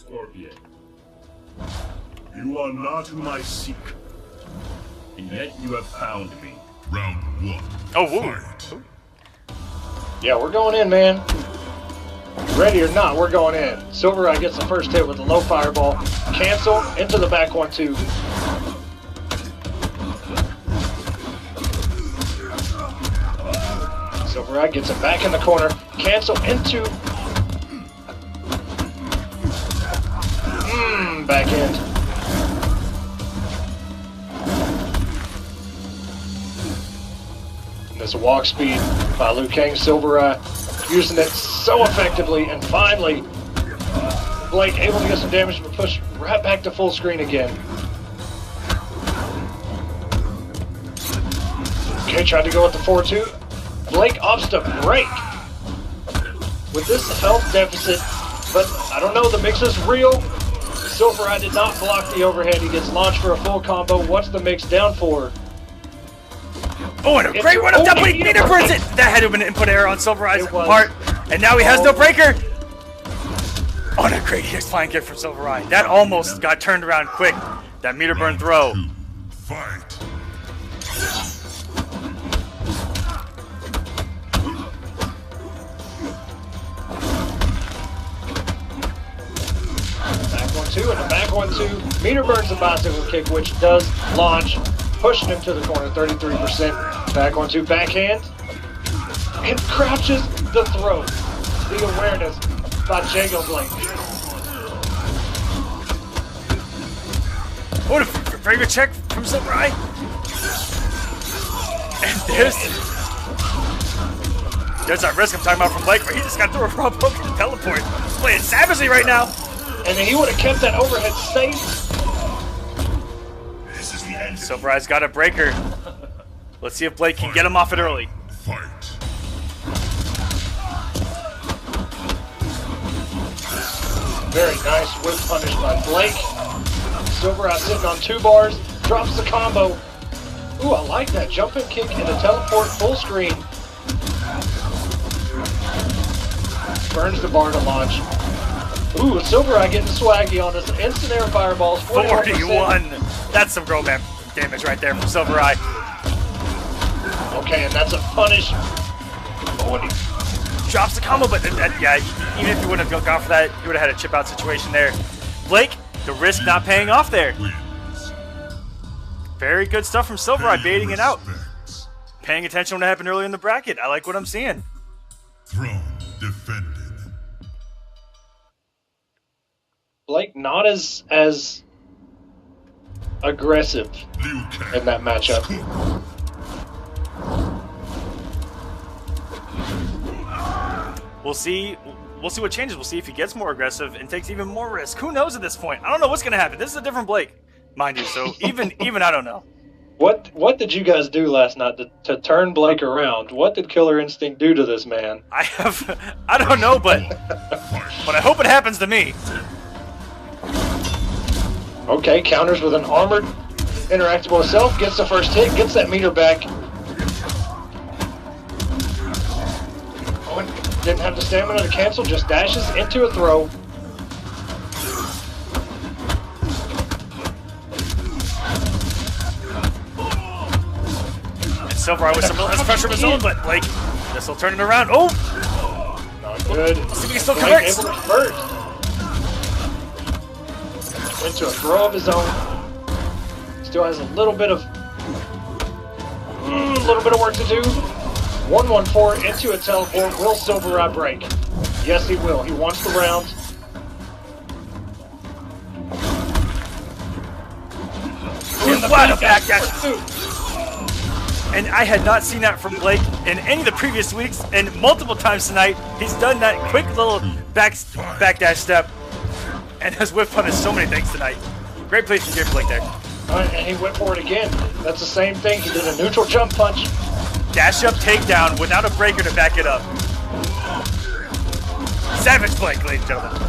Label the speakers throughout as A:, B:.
A: Scorpion. You are not whom I seek, and yet you have found me.
B: Round 1.
C: Oh, whoa.
D: Yeah, we're going in, man. Ready or not, we're going in. SylverRye gets the first hit with a low fireball. Cancel, into the back 1-2. SylverRye gets it back in the corner. Cancel into... back end. And there's a walk speed by Liu Kang. SylverRye using it so effectively, and finally Blake able to get some damage but push right back to full screen again. Okay, tried to go with the 4-2. Blake opts to break with this health deficit, but I don't know, the mix is real. SylverRye did not block the overhead. He gets launched for a full combo. What's the mix down for?
C: Oh, and a great run up top, but he meter burns it! That had to have been an input error on SylverRye's part, and now he has no breaker! Oh, and a great flying kick from SylverRye. That almost got turned around quick. That meter burn throw.
B: Fight.
D: Back 1-2 and a back 1-2. Meter burns the bicycle kick, which does launch, pushing him to the corner, 33%. Back 1-2, backhand. And crouches the throw. The awareness by JagoBlake.
C: What a very good check from SylverRye. And there's that risk I'm talking about from Blake, where he just got through a raw poke and teleport. He's playing savagely right now.
D: And then he would have kept that overhead safe.
C: SylverRye's got a breaker. Let's see if Blake can get him off it early.
B: Fight.
D: Very nice whip punish by Blake. SylverRye sitting on 2 bars, drops the combo. Ooh, I like that. Jumping kick and a teleport full screen. Burns the bar to launch. Ooh, SylverRye getting swaggy on this. Instant air fireballs.
C: 41. That's some girl man damage right there from SylverRye.
D: Okay, and that's a punish. Oh, and he
C: drops the combo, but yeah, even if you wouldn't have gone for that, you would have had a chip out situation there. Blake, the risk not paying off there. Very good stuff from SylverRye, baiting it out. Paying attention to what happened earlier in the bracket. I like what I'm seeing.
B: Throne defended.
D: Blake not as aggressive in that matchup.
C: We'll see what changes. We'll see if he gets more aggressive and takes even more risk. Who knows at this point? I don't know what's going to happen. This is a different Blake, mind you. So even I don't know.
D: What did you guys do last night to turn Blake around? What did Killer Instinct do to this man?
C: I don't know, but I hope it happens to me.
D: Okay, counters with an armored interactable self, gets the first hit, gets that meter back. Oh, and didn't have the stamina to cancel, just dashes into a throw.
C: And SylverRye with some relentless pressure of his own, but Blake, this will turn it around. Oh!
D: Not good.
C: Let's see if he can still
D: Blake
C: convert.
D: able to convert. Into a throw of his own. Still has a little bit of work to do. 1-1-4 into a teleport. Will SylverRye break? Yes, he will. He wants the round.
C: What a backdash! And I had not seen that from Blake in any of the previous weeks, and multiple times tonight. He's done that quick little backdash step, and has whip punished so many things tonight. Great play from Blake there.
D: And he went for it again. That's the same thing. He did a neutral jump punch.
C: Dash up takedown without a breaker to back it up. Savage Blake, ladies and gentlemen.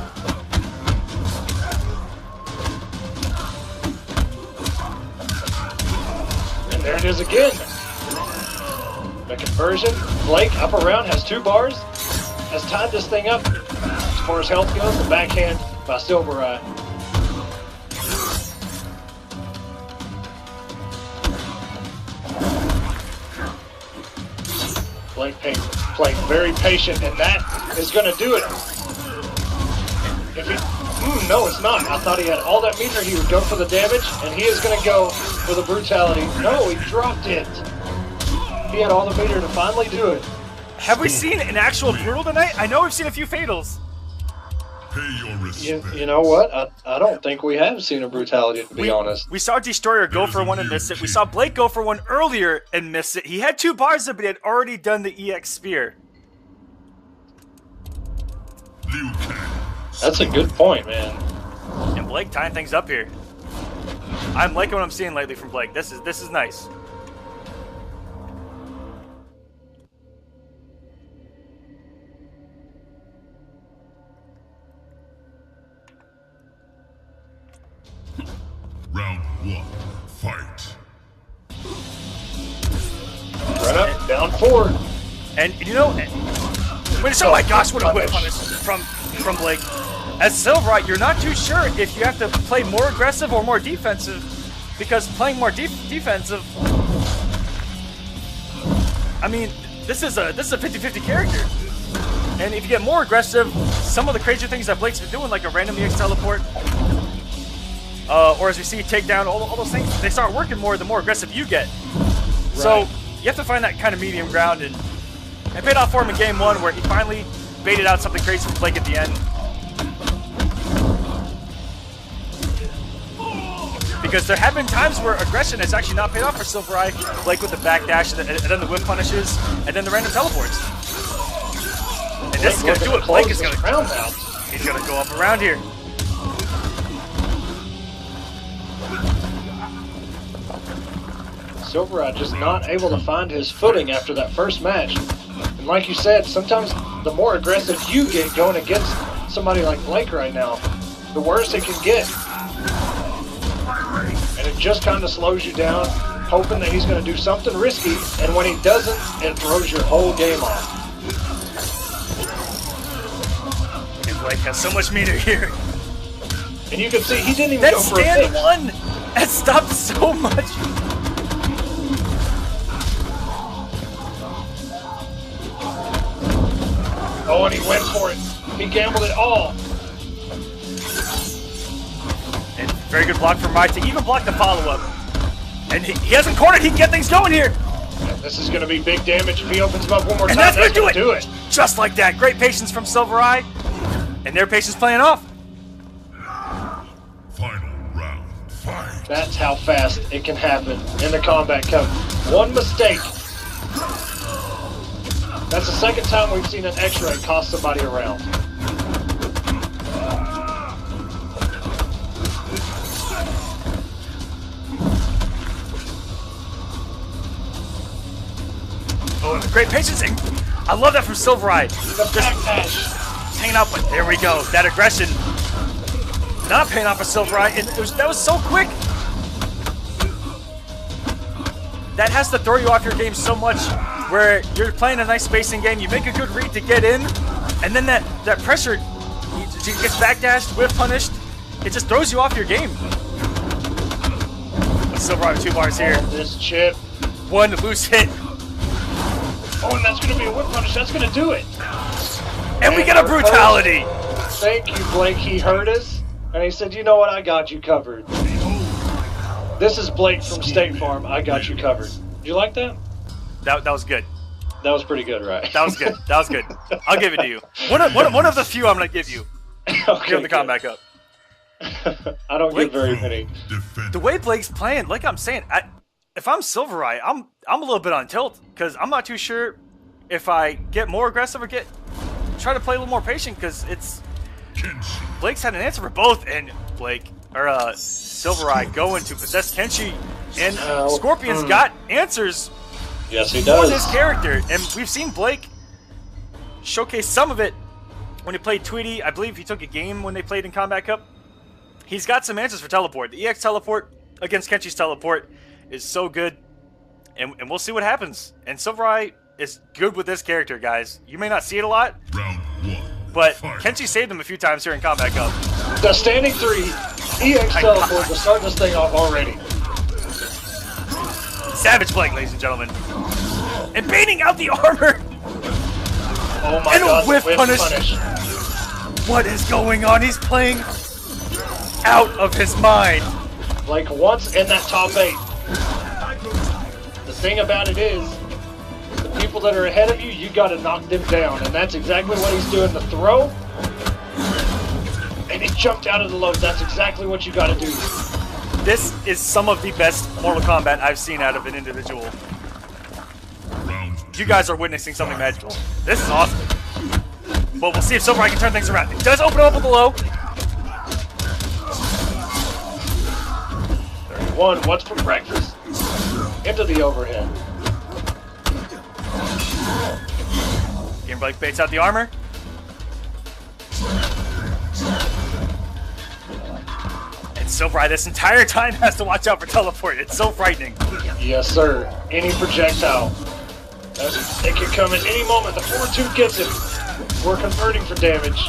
D: And there it is again. The conversion. Blake up around, has 2 bars. Has tied this thing up. As far as health goes, the backhand by SylverRye. Blake playing very patient, and that is going to do it. If he, no, it's not. I thought he had all that meter. He would go for the damage, and he is going to go for the brutality. No, he dropped it. He had all the meter to finally do it.
C: Have we seen an actual brutal tonight? I know we've seen a few fatals.
B: Pay your respect.
D: You know what? I don't think we have seen a brutality, to be honest.
C: We saw Destroyer go for one and miss it. We saw Blake go for one earlier and miss it. He had 2 bars up, but he had already done the EX Sphere.
B: Liu Kang.
D: That's a good point, man.
C: And Blake tying things up here. I'm liking what I'm seeing lately from Blake. This is nice.
B: Round 1, fight.
D: Right up, down forward.
C: And you know, oh my gosh, what a whip on this from Blake. As SylverRye, you're not too sure if you have to play more aggressive or more defensive, because playing more defensive, I mean, this is a 50-50 character. And if you get more aggressive, some of the crazy things that Blake's been doing, like a random EX teleport, or as we see takedown, all those things, they start working more the more aggressive you get. Right. So you have to find that kind of medium ground, and it paid off for him in game 1 where he finally baited out something crazy from Blake at the end. Because there have been times where aggression has actually not paid off for SylverRye, Blake with the backdash, and then the whip punishes, and then the random teleports. And this is going to do it. Blake is going to
D: round out.
C: He's going to go up around here.
D: SylverRye just not able to find his footing after that first match. And like you said, sometimes the more aggressive you get going against somebody like Blake right now, the worse it can get. And it just kind of slows you down, hoping that he's going to do something risky, and when he doesn't, it throws your whole game off.
C: And Blake has so much meter here.
D: And you can see he didn't even go for a
C: stand
D: fix.
C: one! That stopped so much.
D: Oh, and he went for it. He gambled it all.
C: And very good block from Rye to even block the follow-up. And he hasn't cornered. He can get things going here.
D: Yeah, this is going to be big damage if he opens him up one more
C: And
D: time.
C: that's going to
D: do it.
C: Just like that. Great patience from SylverRye. And their patience playing off.
B: Final round, fight.
D: That's how fast it can happen in the Kombat Cup. One mistake. That's the second time we've seen an X-ray cost somebody a round.
C: Oh, and great patience. And I love that from SylverRye.
D: The backdash.
C: Hanging out, but there we go. That aggression not paying off for SylverRye, and that was so quick. That has to throw you off your game so much, where you're playing a nice spacing game, you make a good read to get in, and then that pressure, he gets backdashed, whiff punished, it just throws you off your game. But SylverRye with 2 bars here.
D: This chip.
C: One loose hit.
D: Oh, and that's going to be a whip punish. That's going to do it.
C: And we get a brutality.
D: Thank you, Blake. He heard us, and he said, you know what, I got you covered. This is Blake from State Farm. I got you covered. Did you like that?
C: That was good.
D: That was pretty good, right?
C: That was good. That was good. I'll give it to you. One of the few I'm going to give you
D: Okay,
C: here in the Kombat Cup.
D: I don't get very many.
C: The way Blake's playing, like I'm saying, if I'm SylverRye, I'm a little bit on tilt, because I'm not too sure if I get more aggressive or try to play a little more patient, because Blake's had an answer for both, and SylverRye going to possess Kenshi, and Scorpion's got answers.
D: Yes, he
C: For
D: does.
C: this character, and we've seen Blake showcase some of it when he played Tweedy. I believe he took a game when they played in Kombat Cup. He's got some answers for teleport. The EX teleport against Kenshi's teleport is so good, and we'll see what happens. And SylverRye is good with this character, guys. You may not see it a lot,
B: Round 1,
C: but
B: fight.
C: Kenshi saved him a few times here in Kombat Cup.
D: The standing 3, EX teleport to start this thing off already.
C: Savage Blake, ladies and gentlemen. And baiting out the armor.
D: Oh my
C: And
D: god,
C: a whiff punish. What is going on? He's playing out of his mind.
D: Like once in that top 8. The thing about it is, the people that are ahead of you, you gotta knock them down. And that's exactly what he's doing. The throw. And he jumped out of the load. That's exactly what you gotta do.
C: This is some of the best Mortal Kombat I've seen out of an individual. You guys are witnessing something magical. This is awesome. But we'll see if SylverRye can turn things around. It does open up with the low.
D: 31, what's for breakfast? Into the overhead.
C: JagoBlake baits out the armor. And SylverRye this entire time has to watch out for teleport. It's so frightening.
D: Yes, sir. Any projectile. It can come at any moment. The 4-2 gets him. We're converting for damage.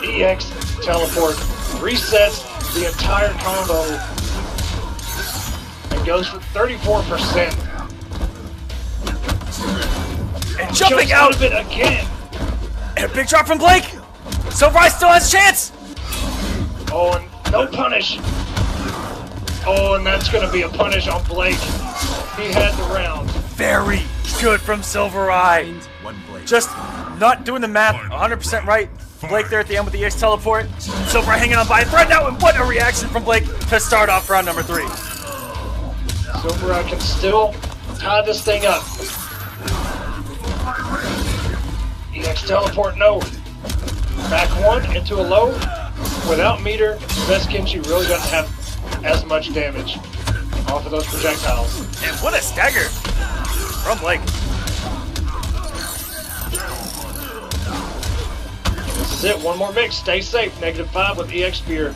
D: EX teleport resets the entire combo and goes for 34%.
C: And jumping out
D: of it again.
C: And a big drop from Blake. SylverRye still has a chance.
D: Oh, and no punish. Oh, and that's going to be a punish on Blake. He had the round.
C: Very good from SylverRye. Just not doing the math 100% right. Blake there at the end with the EX teleport. SylverRye hanging on by a thread now, and what a reaction from Blake to start off round number 3.
D: SylverRye can still tie this thing up. EX teleport, no. Back 1 into a low. Without meter, best Kenshi really doesn't have as much damage off of those projectiles.
C: And what a stagger from Blake.
D: This is it, one more mix, stay safe. -5 with EX Spear.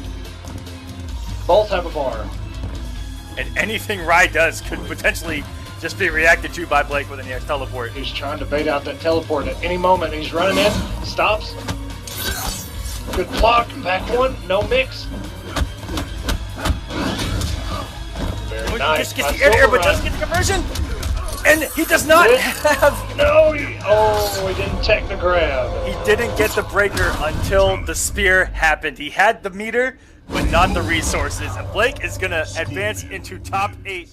D: Both have a bar.
C: And anything Rye does could potentially just be reacted to by Blake with an EX teleport.
D: He's trying to bait out that teleport at any moment. He's running in, stops. Good block, back 1, no mix. Very nice.
C: Just gets the air, but doesn't get the conversion. And he does not have...
D: No, he didn't tech the grab.
C: He didn't get the breaker until the spear happened. He had the meter, but not the resources. And Blake is going to advance into top 8